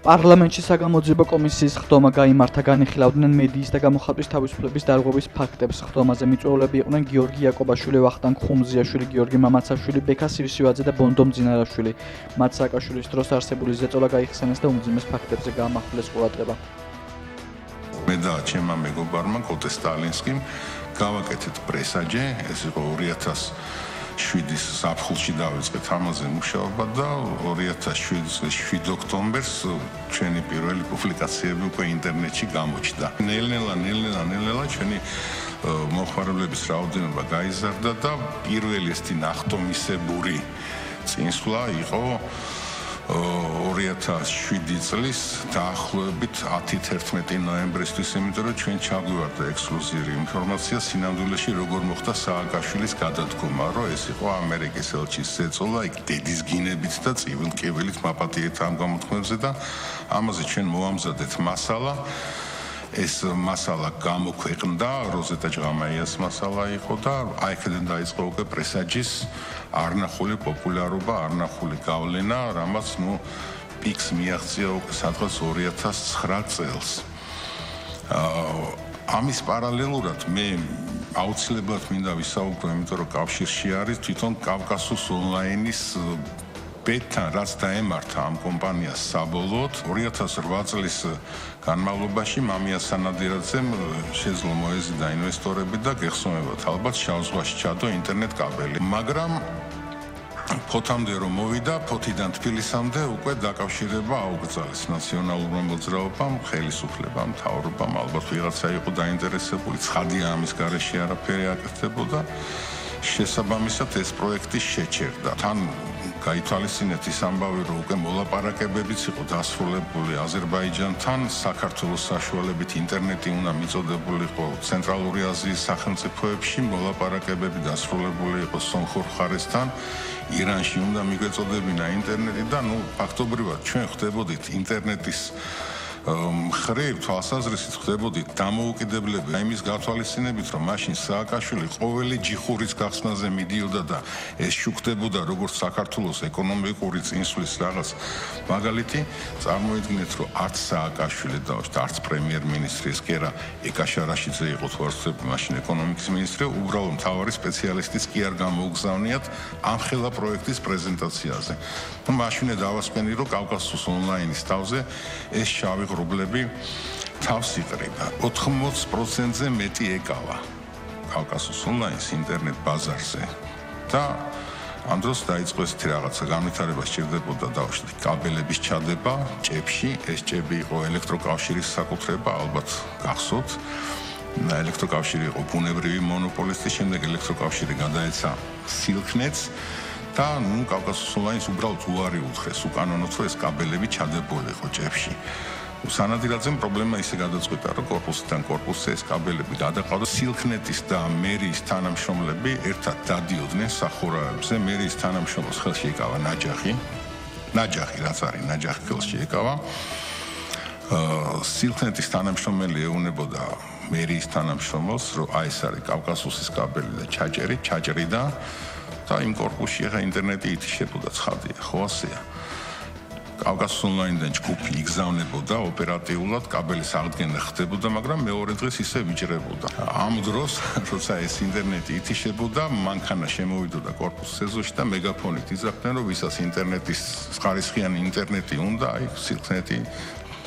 პარლამენტში საგამოძიებო კომისიის ხდომა გაიმართა, განიხილავდნენ მედიის და გამოხატვის თავისუფლების დარღვევის ფაქტებს. ხდომაზე მიწვეულები იყვნენ გიორგი იაკობაშვილი, ვახტანგ ხუმზიაშვილი, გიორგი მამაცაშვილი, ბექა სივსივაძე და ბონდო მძინარაშვილი. მათ სააკაშვილის დროს არსებული ზეწოლა გაიხსენეს და უმძიმეს ფაქტებზე გაამახვილეს ყურადღება. მე და ჩემმა მეგობარმა კოტე სტალინსკიმ გავაკეთეთ პრესაჯე, ეს იყო 2007-ის ზაფხულში დავიწყეთ ამაზე მუშაობა და 2007 წლის 7 ოქტომბერს ჩვენი პირველი პუბლიკაციები უკვე ინტერნეტში გამოჩნდა. ნელ-ნელა ჩვენი მოხმარებლების რაოდენობა გაიზარდა და პირველი ესეთი ნახტომისებური წინსვლა იყო 2007 წლის დაახლოებით 10-11 ნოემბრისთვის, იმიტომ რომ ჩვენ ჩაგვივარდა ექსკლუზიური ინფორმაცია სინამდვილეში როგორ მოხდა სააკაშვილის გადადგომა, რომ ეს იყო ამერიკის ელჩის ზეწოლა, იქ დედის გინებით და წივილ-კივილით მაპატიეთ ამ გამოთქმებზე და ამაზე ჩვენ მოვამზადეთ მასალა. ეს მასალა გამოქვეყნდა, როზეტა ჭღამაიას მასალა იყო და აი აქედან დაიწყო უკვე პრესაჯის არნახული პოპულარობა, არნახული გავლენა, რამაც პიკს მიაღწია უკვე სადღაც 2009 წელს. ამის პარალელურად მე აუცილებლად მინდა ვისაუბრო, იმიტომ რომ კავშირში არის თვითონ კავკასუს ონლაინის ბეთან, რაც დაემართა ამ კომპანიას საბოლოოდ 2008 წლის განმავლობაში მამია სანადირაძემ შეძლო მოეზიდა ინვესტორები და გეხსოვებათ ალბათ შავ ზღვაში ჩადო ინტერნეტ კაბელი, მაგრამ ფოთამდე რომ მოვიდა, ფოთიდან თბილისამდე უკვე დაკავშირება აუგრძალეს ნაციონალურმა მოძრაობამ, ხელისუფლებამ, მთავრობამ, ალბათ ვიღაცა იყო დაინტერესებული, ცხადია ამის გარეშე არაფერი აკეთებოდა. შესაბამისად ეს პროექტი შეჩერდა. თან გაითვალისწინეთ ის ამბავი, რომ უკვე მოლაპარაკებებიც იყო დასრულებული აზერბაიჯანთან, საქართველოს საშუალებით ინტერნეტი უნდა მიწოდებულიყო ცენტრალური აზიის სახელმწიფოებში, მოლაპარაკებები დასრულებული იყო სომხურ მხარესთან, ირანში უნდა მიგვეწოდებინა ინტერნეტი და ფაქტობრივად ჩვენ ხდებოდით ინტერნეტის მხრივ თვალსაზრისით ხდებოდით დამოუკიდებლები იმის გათვალისწინებით, რომ მაშინ სააკაშვილი ყოველი ჯიხურის გახსნაზე მიდიოდა და ეს შუქდებოდა როგორც საქართველოს ეკონომიკური წინსვლის რაღაც მაგალითი. წარმოიდგინეთ, რომ არც სააკაშვილი და არც პრემიერ-მინისტრი ეს კი არა ეკაშ არაშიძე იყო თვალსაზრისით მაშინ ეკონომიკის მინისტრი, უბრალოდ მთავარი სპეციალისტიც კი არ გამოუგზავნიათ ამ ხელა პროექტის პრეზენტაციაზე. მაშინე დავასვენი, რომ კავკასუს ონლაინის თავზე ეს შავი ღრუბლები თავს იყრიდა. 80%-ზე მეტი ეკავა კავკასუს ონლაინს ინტერნეტ ბაზარზე და ამ დროს დაიწყო ესეთი რაღაცა განვითარება სჭირდებოდა დავუშვათ კაბელების ჩადება ჭებში, ეს ჭები იყო ელექტროკავშირის საკუთრება, ალბათ გახსოვთ. ელექტროკავშირი იყო ბუნებრივი მონოპოლისტი, შემდეგ ელექტროკავშირი გადაეცა სილქნეტს და კავკასუს ონლაინს უბრალოდ უარი უთხრეს უკანონოდ, რომ ეს კაბელები ჩადებულიყო ჭებში. სანადირაძემ პრობლემა ისე გადაწყვიტა, რომ კორპუსიდან კორპუსზე ეს კაბელები გადაყავდა. სილქნეტის და მერიის თანამშრომლები ერთად დადიოდნენ სახურავებზე. მერიის თანამშრომლს ხელში ეკავა ნაჯახი, რაც არის ნაჯახი ხელში ეკავა. სილქნეტის თანამშრომელი ეუბნებოდა მერიის თანამშრომელს, რომ აი ეს არის კავკასუსის კაბელი და ჩაჭრიდა და იმ კორპუსში ახლა ინტერნეტი ითიშებოდა, ცხადია, ხო ასეა. კავკასუს ონლაინიდან ჯგუფი იგზავნებოდა ოპერატიულად, კაბელის აღდგენა ხდებოდა, მაგრამ მეორე დღეს ისე ვიჭრებოდა. ამ დროს, როცა ეს ინტერნეტი ითიშებოდა, მანქანა შემოვიდოდა კორპუსის ეზოში და მეგაფონით იძახდნენ, რომ ვისაც ინტერნეტის ხარისხიანი ინტერნეტი უნდა, აი სილქნეტი,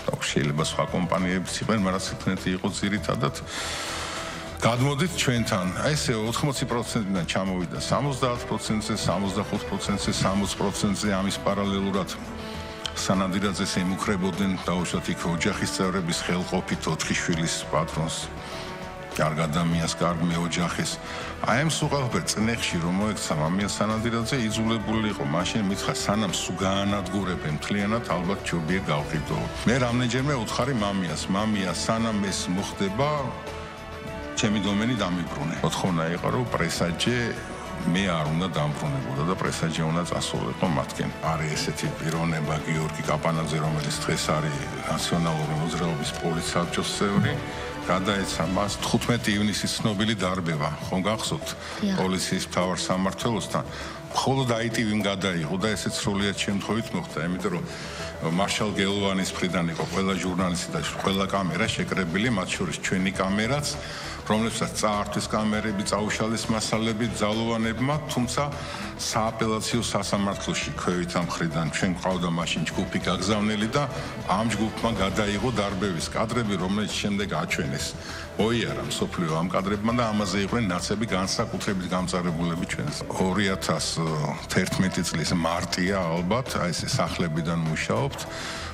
შეიძლება სხვა კომპანიებიც იყვნენ, მაგრამ სილქნეტი იყო ძირითადად. გადმოდით ჩვენთან. ესე 80%-დან ჩამოვიდა 70%-ზე, 75%-ზე, 60%-ზე ამის პარალელურად სანადირაძეს ემუქრებოდნენ დაუშვათ იქ ოჯახის წევრების ხელყოფით 4 შვილის პატრონს, კარგ ადამიანს, კარგ მეოჯახეს. აი ამ სუყალფერ წნეხში რომ მოექცა მამია სანადირაძე იძულებული იყო მაშინ მითხრა სანამ სულ გაანადგურებენ მთლიანად ალბათ ჯობია გავყიდო. მე რამდენჯერმე უთხარი მამიას, მამია სანამ ეს მოხდება ჩემი დომენი დამიბრუნე. მოთხოვნა იყო რომ პრესაჯე მე არ უნდა დამბრუნებოდა და პრესაჯე უნდა წასულიყო მათკენ. არის ესეთი პიროვნება გიორგი კაპანაძე, რომელიც დღეს არის ნაციონალური მოძრაობის პოლიცსაბჭოს წევრი, გადაეცა მას 15 ივნისის ცნობილი დარბევა, ხომ გახსოვთ? პოლიციის მთავარ სამმართველოსთან. მხოლოდ ITV-მ გადაიღო და ესეც სრულიად შემთხვევით მოხდა, იმიტომ რომ მარშალ გელვანის მხრიდან იყო ყველა ჟურნალისტი და ყველა კამერა შეკრებილი, მათ შორის ჩვენი კამერაც, რომლებსაც წაართვის კამერები, წაუშალის მასალები ძალოვანებმა, თუმცა სააპელაციო სასამართლოში ქვევითა მხრიდან ჩვენ ყავდა მაშინ ჯგუფი გაგზავნილი და ამ ჯგუფმა გადაიღო დარბევის კადრები, რომელიც შემდეგ აჩვენეს. ოიარა მსოფლიო ამ კადრებმა და ამაზე იყვნენ ნაცები განსაკუთრებით გამწარებულები ჩვენს. 2011 წლის მარტია ალბათ, აი ეს სახლებიდან მუშაობთ,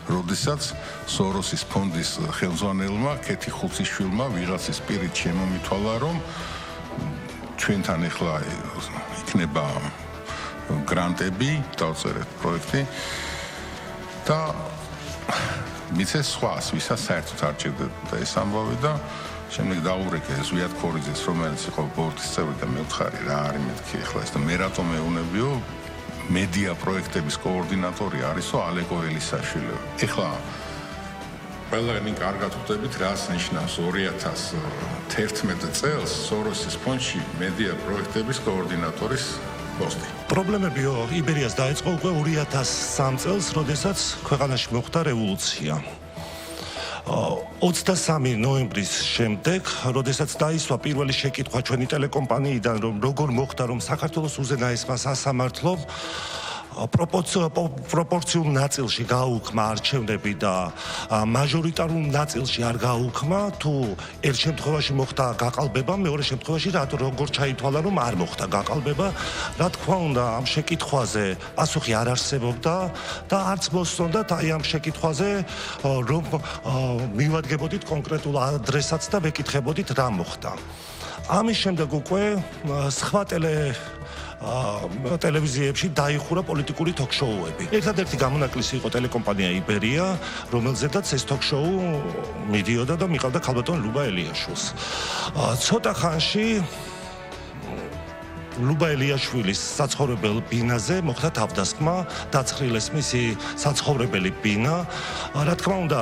როდესაც სოროსის ფონდის ხელმძღვანელმა კეთი ხუციშვილმა ვიღაცის პირით შემომითვალა, რომ ჩვენთან ახლა იქნება გრანტები, დავწერეთ პროექტი და მიცეს სხვას, ვისაც საერთოდ არ ჭირდებოდა ეს ამბავი და შემდეგ დაურეკე ზვიად ქორიძეს, რომელიც იყო ბორდის წევრი და მე ვთხარი რა არის მეთქი ახლა ეს და მე რატომ ეუნებიო მედია პროექტების კოორდინატორი არისო ალეკო ელისაშვილი. ეხლა ყველანი კარგად ხვდებით რას ნიშნავს 2011 წელს სოროსის ფონდში მედია პროექტების კოორდინატორის პოსტი. პრობლემები იბერიას დაიწყო უკვე 2003 წელს, როდესაც ქვეყანაში მოხდა რევოლუცია. 23 ნოემბრის შემდეგ, როდესაც დაისვა პირველი შეკითხვა ჩვენი ტელეკომპანიიდან, რომ როგორ მოხდა, რომ საქართველოს უზენაესმა სასამართლომ პროპორციულ ნაწილში გააუქმა არჩევნები და მაჟორიტარულ ნაწილში არ გააუქმა, თუ ერთ შემთხვევაში მოხდა გაყალბება, მეორე შემთხვევაში როგორ ჩაითვალა, რომ არ მოხდა გაყალბება. რა თქმა უნდა, ამ შეკითხვაზე პასუხი არ არსებობდა და არც მოსწონდათ აი ამ შეკითხვაზე, რომ მივადგებოდით კონკრეტულ ადრესატს და ვეკითხებოდით რა მოხდა. ამის შემდეგ უკვე სხვა ტელევიზიებში დაიხურა პოლიტიკური თოქ-შოუები. ერთადერთი გამონაკლისი იყო ტელეკომპანია იბერია, რომელზედაც ეს თოქ-შოუ მიდიოდა და მიყავდა ქალბატონ ლუბა ელიაშვილს. ცოტა ხანში ლუბა ელიაშვილის საცხოვრებელ ბინაზე მოხდა თავდასხმა, დაცხრილეს მისი საცხოვრებელი ბინა. რა თქმა უნდა,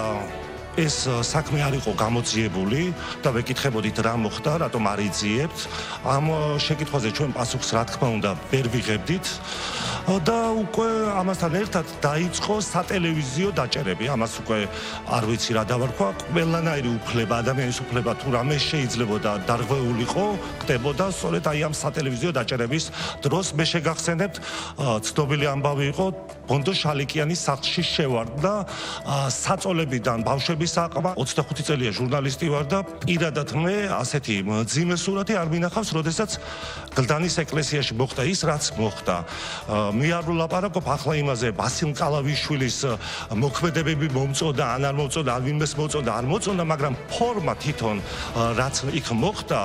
ეს საქმე არ იყო გამოძიებული და ვეკითხებოდით რა მოხდა, რატომ არ იძიებთ. ამ შეკითხვაზე ჩვენ პასუხს რა თქმა უნდა ვერ ვიღებდით და უკვე ამასთან ერთად დაიწყო სატელევიზიო დაჭერები. ამას უკვე არ ვიცი რა დავარქვა, ყველანაირი უფლება, ადამიანის უფლება თუ რამე შეიძლებოდა დარღვეულიყო, ხდებოდა სწორედ აი ამ სატელევიზიო დაჭერების დროს. მე შეგახსენებთ, ცნობილი ამბავი იყო, ბონდო შალიკიანის სახლში შევარდნა საწოლებიდან ბავშვების საყრა. 25 წელია ჟურნალისტი ვარ და პირადად მე ასეთი მძიმე სურათი არ მინახავს, როდესაც გლდანის ეკლესიაში მოხდა ის, რაც მოხდა. მე არ ვლაპარაკობ ახლა იმაზე, ბასილ კალავიშვილის მოქმედებები მომწოდა, ან არ მომწოდა, ან ვინმეს მოწოდა, არ მოწოდა, მაგრამ ფორმა თვითონ რაც იქ მოხდა,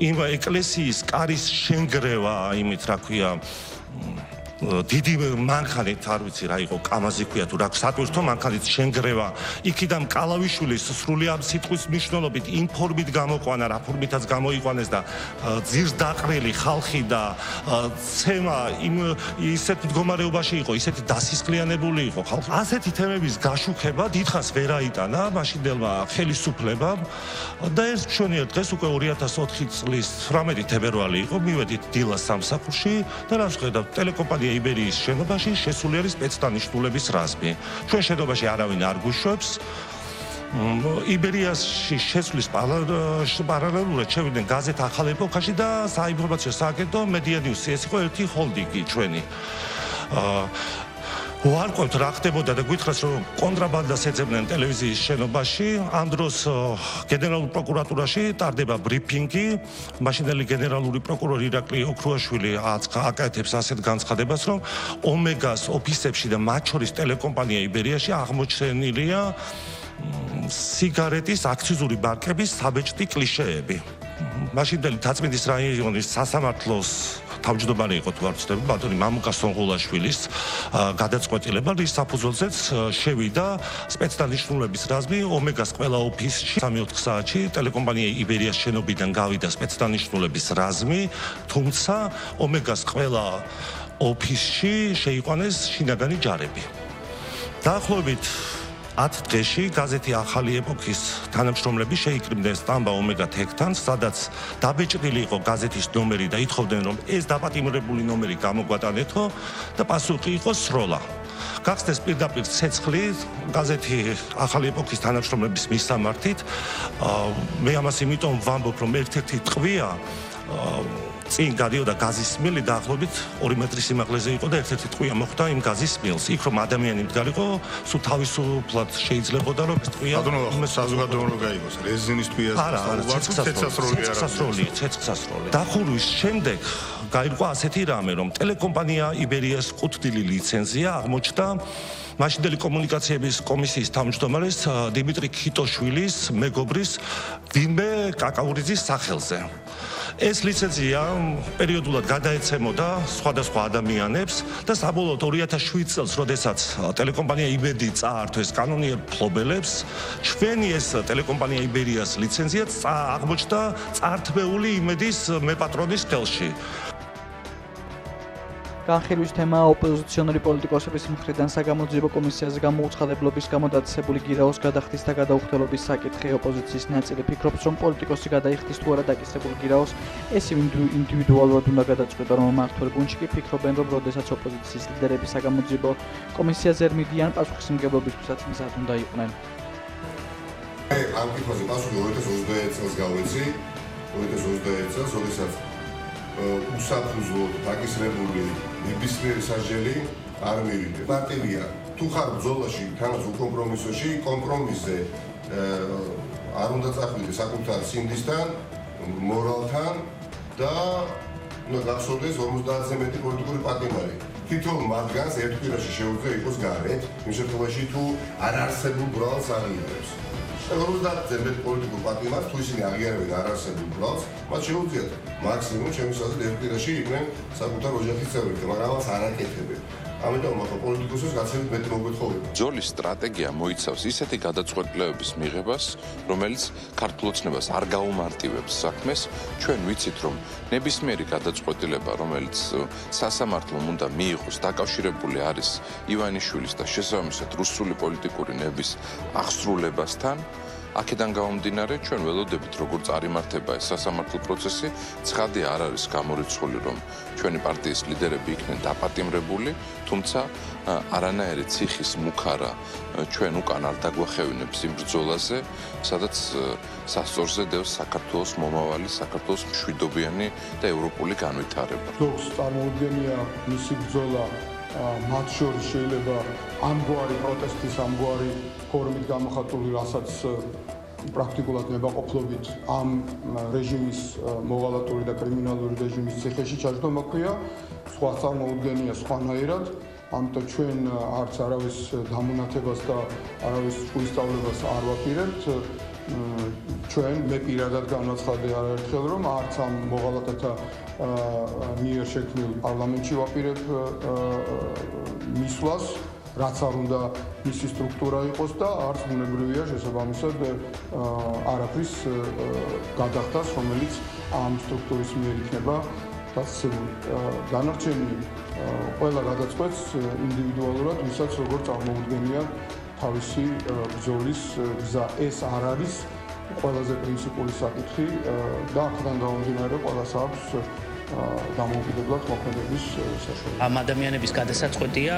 იმ ეკლესიის კარის შენგრევა, იმით რა ქვია, დიდი მანქანით, არ ვიცი რა იყო, კამაზი ქვია თუ რა, სატვირთო მანქანით შენგრევა, იქიდან კალავიშვილის სრული ამ სიტყვის მნიშვნელობით იმ ფორმით გამოყვანა, რა ფორმითაც გამოიყვანეს და ძირს დაყრილი ხალხი და ცემა ისეთ მდგომარეობაში იყო, ისეთი დასისხლიანებული იყო ხალხი. ასეთი თემების გაშუქება დიდხანს ვერ აიტანა მაშინდელმა ხელისუფლებამ და ეს ჩვენია დღეს უკვე 2004 წლის 18 თებერვალი იყო, მივედით დილას სამსახურში და რა ვხედავთ, ტელეკომპანია იბერიის შენობაში შესული არის სპეცდანიშნულების რაზმი. ჩვენ შენობაში არავინ არ გვიშვებს. იბერიაში შესulis პარალელურად შევიდნენ გაზეთ ახალ ეპოქაში და საინფორმაციო სააგენტო მედია ნიუსი, ეს იყო ერთი ჰოლდინგი ჩვენი. ვარკვევთ რა ხდებოდა და გითხრას რომ კონტრაბანდას ეძებდნენ ტელევიზიის შენობაში. ამ დროს გენერალურ პროკურატურაში ტარდება ბრიფინგი. მაშინდელი გენერალური პროკურორი ირაკლი ოქრუაშვილი აკეთებს ასეთ განცხადებას, რომ ომეგას ოფისებში და მათ შორის ტელეკომპანია იბერიაში აღმოჩენილია სიგარეტის აქციზური მარკების საბეჭდი კლიშეები. მაშინდელი თაწმინდის რაიონის სასამართლოს თავმჯდომარე იყო თუ არ ვცდები, ბატონი მამუკა სონღულაშვილის გადაწყვეტილება, რის საფუძველზეც შევიდა სპეცდანიშნულების რაზმი ომეგას ყველა ოფისში 3-4 საათში ტელეკომპანია იბერიას შენობიდან გავიდა სპეცდანიშნულების რაზმი, თუმცა ომეგას ყველა ოფისში შეიყვანეს შინაგანი ჯარები. დაახლოებით 10 დღეში გაზეთი ახალი ეპოქის თანამშრომლები შეიკრიბნენ სტამბა ომეგა თექთან, სადაც დაბეჭდილი იყო გაზეთის ნომერი და ითხოვდნენ, რომ ეს დაპატიმრებული ნომერი გამოგვატანეთო და პასუხი იყო სროლა. გახსნეს პირდაპირ ცეცხლი გაზეთი ახალი ეპოქის თანამშრომლების მისამართით. მე ამას იმიტომ ვამბობ, რომ ერთ-ერთი ტყვია წინ გადიოდა გაზის მილი დაახლოებით 2 მეტრის სიმაღლეზე იყო და ერთ-ერთი ტყვია მოხვდა იმ გაზის მილს. იქ რომ ადამიანი მდგარიყო, სულ თავისუფლად შეიძლებოდა რომ ეს ტყვია საზოგადოებრივ რო გაიგოს რეზინის ტყვიას ცეცხლსასროლი. დახურვის შემდეგ გაირკვა ასეთი რამე, რომ ტელეკომპანია იბერიას ყუთდილი ლიცენზია აღმოჩნდა მაშინდელი კომუნიკაციების კომისიის თავმჯდომარის დიმიტრი ქიტოშვილის მეგობრის ვინმე კაკაურიძის სახელზე. ეს ლიცენზია პერიოდულად გადაეცემოდა სხვადასხვა ადამიანებს და საბოლოოდ 2007 წელს, როდესაც ტელეკომპანია იბედი წაართვეს კანონიერ მფლობელებს, ჩვენი ეს ტელეკომპანია იბერიას ლიცენზიაც აღმოჩნდა წართმეული იმედის მეპატრონის ხელში. განხილვის თემა ოპოზიციონერი პოლიტიკოსების მხრიდან საგამოძიებო კომისიაზე გამოუცხადებლობის გამო დაწესებული გირაოს გადახდის და გადაუხდელობის საკითხი. ოპოზიციის ნაწილი ფიქრობს, რომ პოლიტიკოსი გადაიხდის თუ არა დაკისრებულ გირაოს, ეს ინდივიდუალურად უნდა გადაწყვეტა, რომ მმართველი გუნდში კი ფიქრობენ, რომ როდესაც ოპოზიციის ლიდერები საგამოძიებო კომისიაზე არ მიდიან, პასუხისმგებლობისთვისაც მზად უნდა იყვნენ. ამ კითხვაზე პასუხი 2021 წელს გავეცი, 2021 წელს, როდესაც უსაფუძვლოდ დაკისრებული ნებისმიერი სასჯელი არ მივიდა. პარტია თუ ხარ ბრძოლაში, თანაც უკომპრომისოში, კომპრომისზე არ უნდა წახვიდე საკუთარ სინდისთან, მორალთან და უნდა გახსოვდეს 50-ზე მეტი პოლიტიკური პატიმარი. თითოეულ მათგანს ერთ კვირაში შეუძლია იყოს გარეთ, იმ შემთხვევაში თუ არ არსებულ ბრალს აღიარებს. 50-ზე მეტი პოლიტიკურ პატიმარს თუ ისინი აღიარებენ არ არსებულ ბრალს, მათ შეუძლიათ მაქსიმუმ ჩემის აზრით ერთ კვირაში იყვნენ საკუთარ ოჯახის წევრები, მაგრამ ამას არ აკეთებენ. ამიტომ ახლა პოლიტიკოსებს გაცილებით მეტი მოგვეთხოვება. ბრძოლის სტრატეგია მოიცავს ისეთი გადაწყვეტილებების მიღებას, რომელიც ქართულ ოცნებას არ გაუმარტივებს საქმეს. ჩვენ ვიცით, რომ ნებისმიერი გადაწყვეტილება, რომელიც სასამართლომ უნდა მიიღოს, დაკავშირებული არის ივანიშვილის და შესაბამისად რუსული პოლიტიკური ნების აღსრულებასთან. აქედან გამომდინარე, ჩვენ ველოდებით, როგორ წარიმართება ეს სასამართლო პროცესი, ცხადია არ არის გამორიცხული, რომ ჩვენი პარტიის ლიდერები იქნენ დაპატიმრებული, თუმცა არანაირი ციხის მუქარა ჩვენ უკან არ დაგვახევინებს იმ ბრძოლაზე, სადაც სასწორზე დევს საქართველოს მომავალი, საქართველოს მშვიდობიანი და ევროპული განვითარება. ზოგს წარმოუდგენია მისი ბრძოლა, მათ შორის შეიძლება ამგვარი პროტესტის, ამგვარი ფორმით გამოხატული, რასაც პრაქტიკულად ნებაყოფლობით ამ რეჟიმის მოღალატური და კრიმინალური რეჟიმის ციხეში ჩაჯდომა ქვია, სხვა წარმოუდგენია სხვანაირად, ამიტომ ჩვენ არც არავის დამონათებას და არავის სულისწავლებას არ ვაპირებთ. ჩვენ მე პირადად განაცხადე არაერთხელ, რომ არც ამ მოღალატეთა მიერ შექმნილ პარლამენტში ვაპირებ მისვლას, რაც არ უნდა მისი სტრუქტურა იყოს და არც ბუნებრივია შესაბამისად არაფრის გადახდას, რომელიც ამ სტრუქტურის მიერ იქნება დაწესებული. განარჩენი ყველა გადაწყვეტს ინდივიდუალურად, ვისაც როგორ წარმოუდგენია თავისი ბრძოლის გზა. ეს არ არის ყველაზე პრინციპული საკითხი და აქედან გამომდინარე ყველას აქვს დამოუკიდებლად მოქმედების საშუალება. ამ ადამიანების გადასაწყვეტია,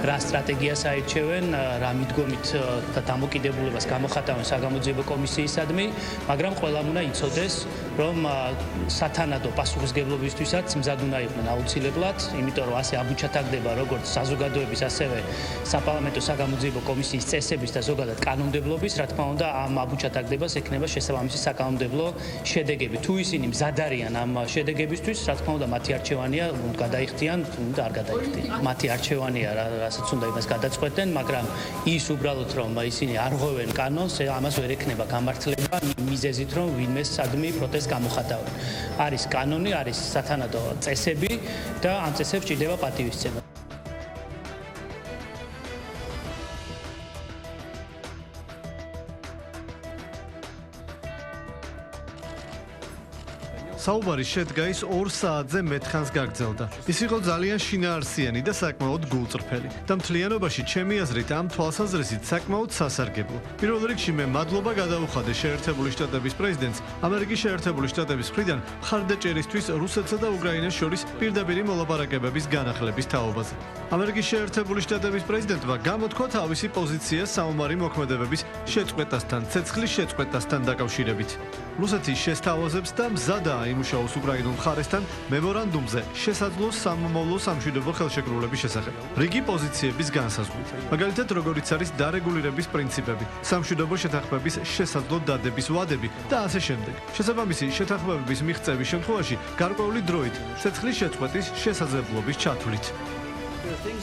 რა სტრატეგიას აირჩევენ, რა მიდგომით და დამოკიდებულებას გამოხატავენ საგამოძიებო კომისიისადმი, მაგრამ ყველამ უნდა იცოდეს, რომ სათანადო პასუხისმგებლობისთვისაც მზად უნდა იყვნენ აუცილებლად, იმიტომ რომ ასე აბუჩათაგდება როგორც საზოგადოების, ასევე საპარლამენტო საგამოძიებო კომისიის წესების და ზოგადად კანონმდებლობის, რა თქმა უნდა, ამ აბუჩათაგდებას ექნება შესაბამისი საკანონმდებლო შედეგები. თუ ისინი მზად არიან ამ შედეგებისთვის, რა თქმა უნდა, მათი არჩევანია, გადაიხდიან, თუ არ გადაიხდიან. მათი არჩევანია, რასაც უნდა იმას გადაწყვეტენ, მაგრამ ის უბრალოდ რომ ისინი არ ღვევენ კანონს, ამას ვერ ექნება გამართლება მიზეზით, რომ ვინმე სადმი პროტესტს გამოხატავენ. არის კანონი, არის სათანადო წესები და ამ წესებს ჭირდება პატივისცემა. საუბარი შედგა ის 2 საათზე მეტხანს გაგრძელდა. ის იყო ძალიან შინაარსიანი და საკმაოდ გულწრფელი და მთლიანობაში ჩემი აზრით ამ თვალსაზრისით საკმაოდ სასარგებლო. პირველ რიგში მე მადლობა გადაუხადე შეერთებული შტატების პრეზიდენტს ამერიკის შეერთებული შტატების მხრიდან მხარდაჭერისთვის რუსეთსა და უკრაინას შორის პირდაპირი მოლაპარაკებების განახლების თაობაზე. ამერიკის შეერთებული შტატების პრეზიდენტმა გამოთქვა თავისი პოზიცია საომარი მოქმედებების შეწყვეტასთან, ცეცხლის შეწყვეტასთან დაკავშირებით. რუსეთი შესთავაზებს და მზადაა იმუშაოს უკრაინულ მხარესთან მემორანდუმზე შესაძლო სამომავლო სამშვიდობო ხელშეკრულების შესახებ. რიგი პოზიციების განსაზღვრით. მაგალითად, როგორიც არის დარეგულირების პრინციპები, სამშვიდობო შეთანხმების შესაძლო დადების ვადები და ასე შემდეგ. შესაბამისი შეთანხმებების მიღწევის შემთხვევაში გარკვეული დროით ცეცხლის შეწყვეტის შესაძლებლობის ჩათვლით.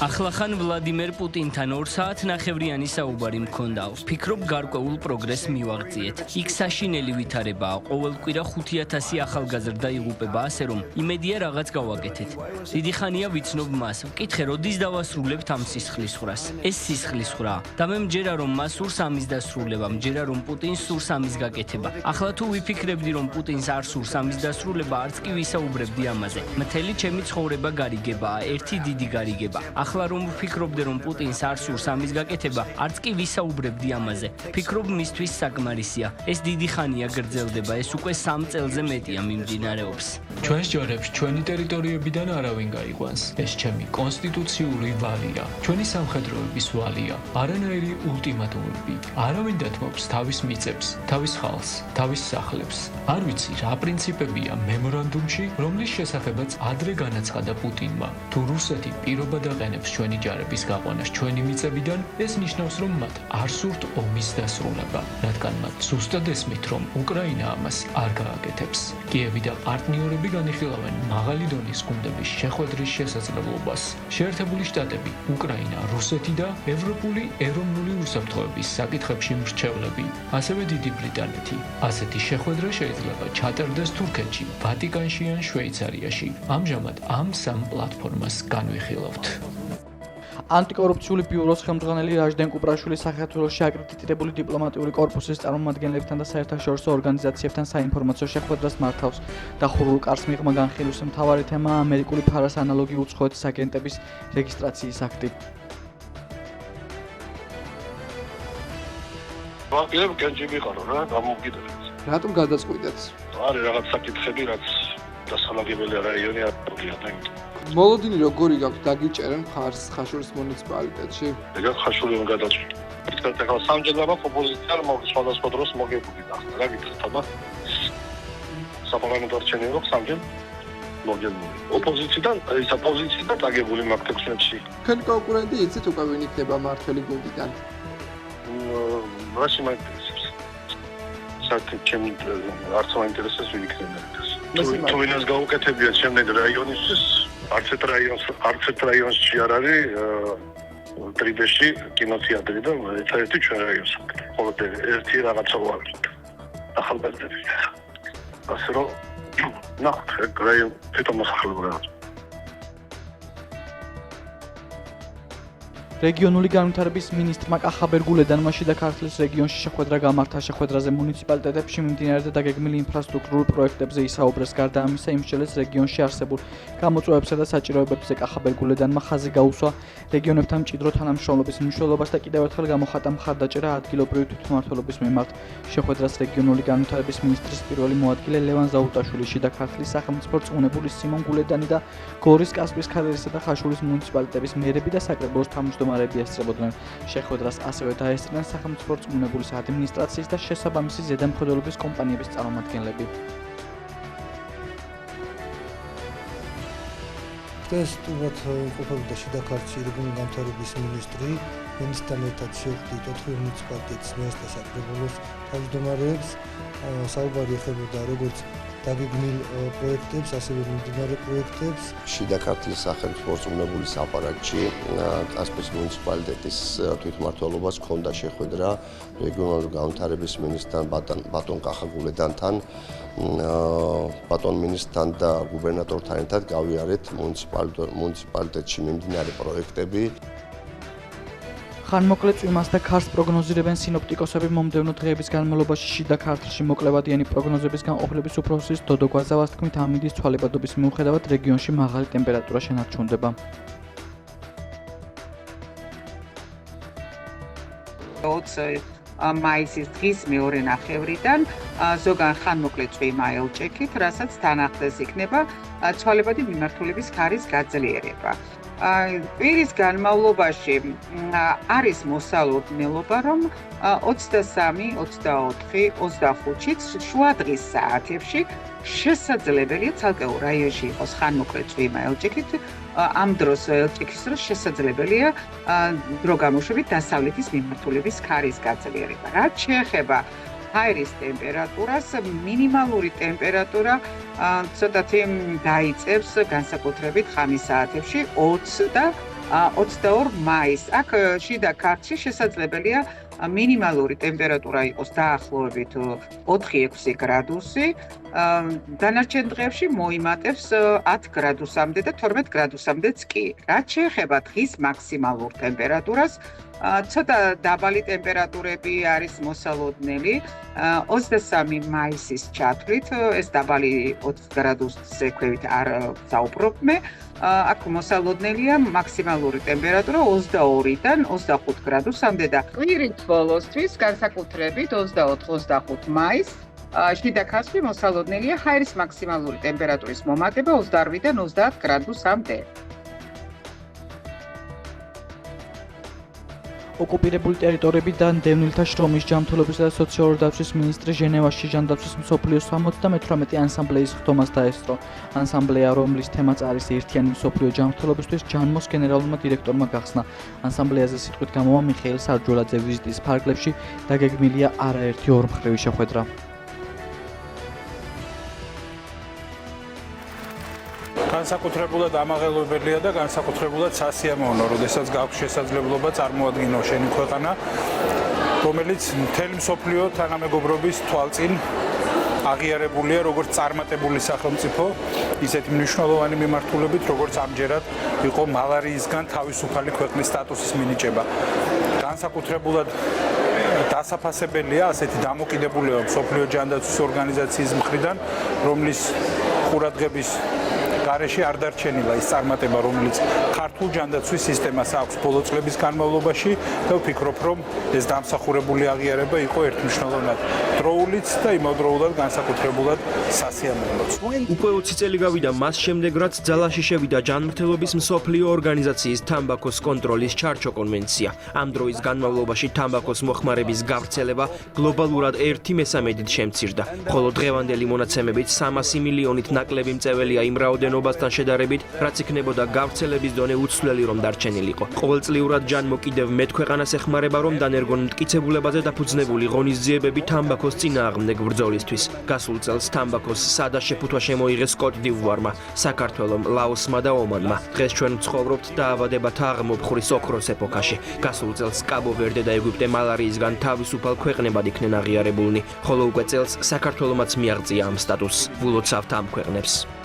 ახლახან ვლადიმერ პუტინთან 2 საათნახევრიანი საუბარი მქონდა. ვფიქრობ გარკვეულ პროგრესს მივაღწიეთ. იქ საშინელი ვითარებაა. ყოველ კვირა 5000 ახალგაზრდა იღუპება, ასე რომ იმედია რაღაც გავაკეთეთ. დიდი ხანია ვიცნობ მას. ვკითხე, როდის დავასრულებთ ამ სისხლისღვრას. ეს სისხლისღვრაა და მე მჯერა რომ მას სურს ამის დასრულება, მჯერა რომ პუტინს სურს ამის გაკეთება. ახლა თუ ვიფიქრებდი რომ პუტინს არ სურს ამის დასრულება, არც კი ვისაუბრებდი ამაზე. მთელი ჩემი ცხოვრება გარიგებაა, ერთი დიდი გარიგება. ახლა რომ ვფიქრობდი რომ პუტინს არ სურს ამის გაკეთება, არც კი ვისაუბრებდი ამაზე. ვფიქრობ მისთვის საკმარისია. ეს დიდი ხანია გრძელდება, ეს უკვე 3 წელზე მეტია მიმდინარეობს. ჩვენს ჯარებს ჩვენი ტერიტორიებიდან არავინ გაიყვანს. ეს ჩემი კონსტიტუციური ვალია, ჩვენი სამხედროების ვალია, არანაირი ულტიმატუმები. არავინ დათმობს თავის მიწებს, თავის ხალხს, თავის სახლებს. არ ვიცი რა პრინციპებია მემორანდუმში, რომლის შესახებაც ადრე განაცხადა პუტინმა. თუ რუსეთი პირობა დაყენებს ჩვენი ჯარების გაყვანას ჩვენი მიწებიდან, ეს ნიშნავს, რომ მათ არ სურთ ომის დასრულება, რადგან მათ ზუსტად ესმით, რომ უკრაინა ამას არ გააკეთებს. კიევი და პარტნიორები განიხილავენ მაღალი დონის გუნდების შეხვედრის შესაძლებლობას. შეერთებული შტატები, უკრაინა, რუსეთი და ევროპული ეროვნული უსაფრთხოების საკითხებში მრჩევლები, ასევე დიდი ბრიტანეთი. ასეთი შეხვედრა შეიძლება ჩატარდეს თურქეთში, ვატიკანში ან შვეიცარიაში. ამჟამად ამ 3 პლატფორმას განვიხილავთ. ანტიკორუფციული ბიუროს ხელმძღვანელი რაჟდენ კუპრაშვილი საქართველოში აკრედიტირებული დიპლომატიური კორპუსის წარმომადგენლებთან და საერთაშორისო ორგანიზაციებთან საინფორმაციო შეხვედრას მართავს. დახურულ კარს მიღმა განხილვის მთავარი თემაა ამერიკული ფარას ანალოგი უცხოეთის აგენტების რეგისტრაციის აქტი. ვაპირებ კენჭი ვიყარო რა, გამომგიდეთ. რატომ გადაწყვიტეთ? არის რაღაც საკითხები, რაც დასალაგებელი რაიონი არ გქონია. მოლოდინი როგორი გაქვთ დაგიჭერენ მხარს ხაშურის მუნიციპალიტეტში? ეგ ხაშური უნდა გადაწყვიტო. ისეთ ახლა სამჯერად ოპოზიცია სხვადასხვა დროს მოგებული ახლა რა გითხართ აბა? საპარლამენტო არჩევნები აქვს სამჯერ მოგებული. ოპოზიციიდან დაგებული მაგ ტექსტებში. თქვენ კონკურენტი იცით უკვე ვინ იქნება მართველი გუნდიდან? რაში მაინტერესებს? საერთოდ ჩემი არც მაინტერესებს ვინ იქნება ეს. თუ ვინას გაუკეთებიათ შემდეგ რაიონისთვის არც ერთ რაიონში არ არის ტრიბეში კინოთეატრი და ერთადერთი ჩვენ რაიონს. ხოლო ერთი რაღაცა ვარ. ახალგაზრდები. ასე რომ ნახეთ რაიონ თვითონ მოსახლეობა. რეგიონული განვითარების მინისტრმა კახაბერ გულედანმა შიდა ქართლის რეგიონში შეხვედრა გამართა. შეხვედრაზე მუნიციპალიტეტებში მიმდინარე და გეგმილი ინფრასტრუქტურულ პროექტებზე ისაუბრეს. გარდა ამისა, იმსჯელეს რეგიონში არსებულ გამოწვევებსა და საჭიროებებზე კახაბერ გულედანმა ხაზი გაუსვა რეგიონებთან მჭიდრო თანამშრომლობის მნიშვნელობას და კიდევ ერთხელ გამოხატა მხარდაჭერა ადგილობრივი თვითმმართველობის მიმართ. შეხვედრას რეგიონული განვითარების მინისტრის პირველი მოადგილე ლევან ზაუტაშვილი, შიდა ქართლის სახელმწიფო რწმუნებული სიმონ გულედანი და გორის, კასპიის ქადერისა და ხაშურის მუნიციპალიტეტების მერები და საკრებულოს თავმჯდომარეები ესწრებოდნენ. შეხვედრას ასევე დაესწრნენ სახელმწიფო რწმუნებულის ადმინისტრაციის და შესაბამისი ზედამხედველობის კომპანიების წარმომადგენლები. ეს სტუმრად იმყოფებოდა შიდა ქართლში რეგიონული განვითარების მინისტრი, მინისტრთან ერთად შევხვდით 4 მუნიციპალიტეტის მერს და საკრებულოს თავმჯდომარეებს. საუბარი ეხებოდა როგორც დაგეგმილ პროექტებს, ასევე მიმდინარე პროექტებს. შიდა ქართლის სახელმწიფო რწმუნებულის აპარატში კასპიის მუნიციპალიტეტის თვითმმართველობას ჰქონდა შეხვედრა რეგიონალური განვითარების მინისტრთან ბატონ კახაგულედანთან. ბატონ მინისტრთან და გუბერნატორთან ერთად გავიარეთ მუნიციპალიტეტში მიმდინარე პროექტები. ხანმოკლე წვიმას და ქარს პროგნოზირებენ სინოპტიკოსები მომდევნო დღეების განმავლობაში შიდა ქართლში მოკლევადიანი პროგნოზების განყოფილების უფროსის დოდო გვაზავას თქმით ამინდის ცვალებადობის მიუხედავად რეგიონში მაღალი ტემპერატურა შენარჩუნდება. მაისის დღის მეორე ნახევრიდან ზოგან ხანმოკლე წვიმა ელჭექით, რასაც თან ახლდეს იქნება ცვალებადი მიმართულების ქარის გაძლიერება. კვირის განმავლობაში არის მოსალოდნელობა, რომ 23, 24, 25-ით შუა დღის საათებში შესაძლებელია ცალკეულ რაიონში იყოს ხანმოკლე წვიმა ელჭექით, ამ დროს ელჭექის დროს შესაძლებელია დრო გამოშვებით დასავლეთის მიმართულების ქარის გაძლიერება. რაც შეეხება ჰაერის ტემპერატურას, მინიმალური ტემპერატურა ცოტათი დაიწევს განსაკუთრებით ხამის საათებში 20 და 22 მაისს. აქ შიდა ქართლში შესაძლებელია მინიმალური ტემპერატურა იყოს დაახლოებით 4-6 გრადუსი, დანარჩენ დღეებში მოიმატებს 10 გრადუსამდე და 12 გრადუსამდეც კი. რაც შეეხება დღის მაქსიმალურ ტემპერატურას, ცოტა დაბალი ტემპერატურები არის მოსალოდნელი 23 მაისის ჩათვლით, ეს დაბალი 20 გრადუსზე ქვევით არ საუბრობ მე. აქ მოსალოდნელია მაქსიმალური ტემპერატურა 22-დან 25 გრადუსამდე და კვირის ბოლოსთვის განსაკუთრებით 24-25 მაისს შიდა ქართლში მოსალოდნელია ჰაერის მაქსიმალური ტემპერატურის მომატება 28-დან 30 გრადუსამდე. ოკუპირებული ტერიტორიებიდან დევნილთა შრომის ჯანმრთელობისა და სოციალური დაცვის მინისტრი ჟენევაში ჟანდაცვის მსოფლიოს 78 ანსამბლეის ხდომას დაესწრო. ანსამბლეა, რომლის თემაც არის ერთიანი მსოფლიო ჯანმრთელობისთვის, ჯანმოს გენერალურმა დირექტორმა გახსნა. ანსამბლეაზე სიტყვით გამოვა მიხეილ სარჯულაძე ვიზიტის ფარგლებში დაგეგმილია არაერთი ორმხრივი შეხვედრა. განსაკუთრებულად ამაღელვებელია და განსაკუთრებულად სასიამოვნო, როდესაც გაქვს შესაძლებლობა წარმოადგინო შენი ქვეყანა, რომელიც მთელი მსოფლიო თანამეგობრობის თვალწინ აღიარებულია როგორც წარმატებული სახელმწიფო, ისეთი მნიშვნელოვანი მიმართულებით, როგორც ამჯერად იყო მალარიისგან თავისუფალი ქვეყნის სტატუსის მინიჭება. განსაკუთრებულად დასაფასებელია ასეთი დამოკიდებულება მსოფლიო ჯანდაცვის ორგანიზაციის მხრიდან, რომლის ყურადღების გარეშე არ დარჩენილა ის წარმატება, რომელიც ქართულ ჯანდაცვის სისტემას აქვს ბოლო წლების განმავლობაში და ვფიქრობ, რომ ეს დამსახურებული აღიარება იყო ერთმნიშვნელოვნად დროულიც და იმავდროულად განსაკუთრებულად სასიამოვნოც. უკვე 20 წელი გავიდა მას შემდეგ, რაც ძალაში შევიდა ჯანმრთელობის მსოფლიო ორგანიზაციის თამბაქოს კონტროლის ჩარჩო კონვენცია. ამ დროის განმავლობაში თამბაქოს მოხმარების გავრცელება გლობალურად 1/3-ით შემცირდა, ხოლო დღევანდელი მონაცემებით 300 მილიონით ნაკლები მწვეველია იმ რაოდენობასთან შედარებით, რაც იქნებოდა გავრცელების დონე უცვლელი რომ დარჩენილიყო. ყოველწლიურად ჯანმო კიდევ მეტ ქვეყანას ეხმარება, რომ დანერგონ მტკიცებულებაზე დაფუძნებული ღონისძიებები თამბაქოს წინააღმდეგ ბრძოლისთვის. გასულ წელს თამბაქოს სადა შეფუთვა შემოიღეს კოტ დივუარმა, საქართველომ, ლაოსმა და ომანმა. დღეს ჩვენ ვცხოვრობთ დაავადებათა აღმოფხვრის ოქროს ეპოქაში. გასულ წელს კაბო ვერდე და ეგვიპტე მალარიისგან თავისუფალ ქვეყნებად იქნენ აღიარებულნი, ხოლო უკვე წელს საქართველომაც მიაღწია ამ სტატუსს. ვულოცავთ ამ ქვეყნებს.